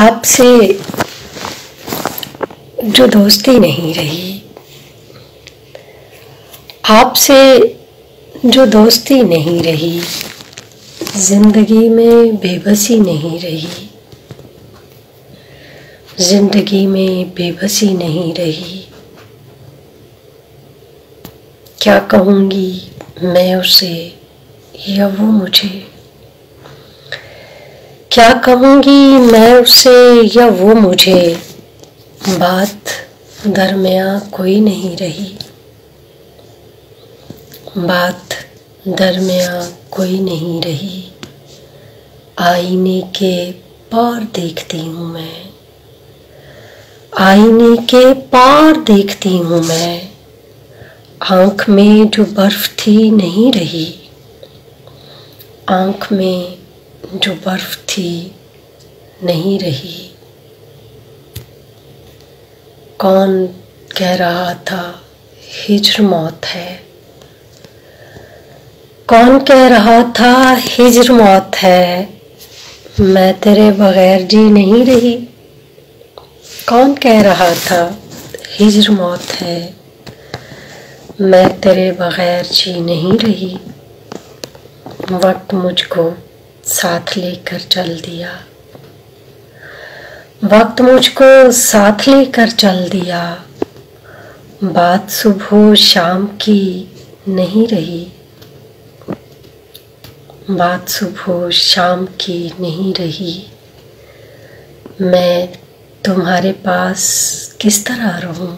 आपसे जो दोस्ती नहीं रही, आपसे जो दोस्ती नहीं रही, जिंदगी में बेबसी नहीं रही, जिंदगी में बेबसी नहीं रही। क्या कहूँगी मैं उसे या वो मुझे, क्या कहूँगी मैं उसे या वो मुझे, बात दरमियाँ कोई नहीं रही, बात दरमियाँ कोई नहीं रही। आईने के पार देखती हूँ मैं, आईने के पार देखती हूँ मैं, आँख में जो बर्फ थी नहीं रही, आँख में जो बर्फ थी नहीं रही। कौन कह रहा था हिज्र मौत है, कौन कह रहा था हिज्र मौत है, मैं तेरे बगैर जी नहीं रही। कौन कह रहा था हिज्र मौत है, मैं तेरे बगैर जी नहीं रही। वक्त मुझको साथ लेकर चल दिया, वक्त मुझको साथ लेकर चल दिया, बात सुबह शाम की नहीं रही, बात सुबह शाम की नहीं रही। मैं तुम्हारे पास किस तरह रहूं,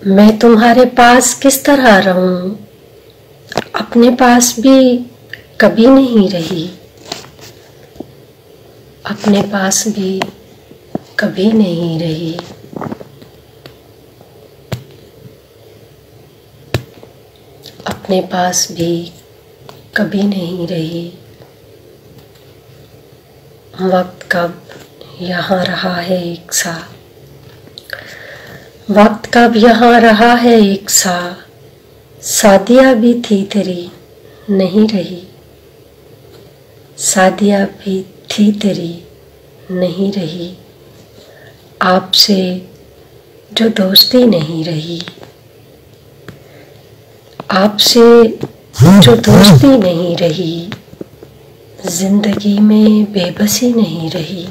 मैं तुम्हारे पास किस तरह रहूं, अपने पास भी कभी नहीं रही, अपने पास भी कभी नहीं रही। अपने पास भी कभी नहीं रही। वक्त कब यहाँ रहा है एक सा, वक्त कब यहाँ रहा है एक सा, शादियाँ भी थी तेरी नहीं रही, शादियाँ भी थी तेरी नहीं रही। आपसे जो दोस्ती नहीं रही, आपसे जो दोस्ती नहीं रही, जिंदगी में बेबसी नहीं रही।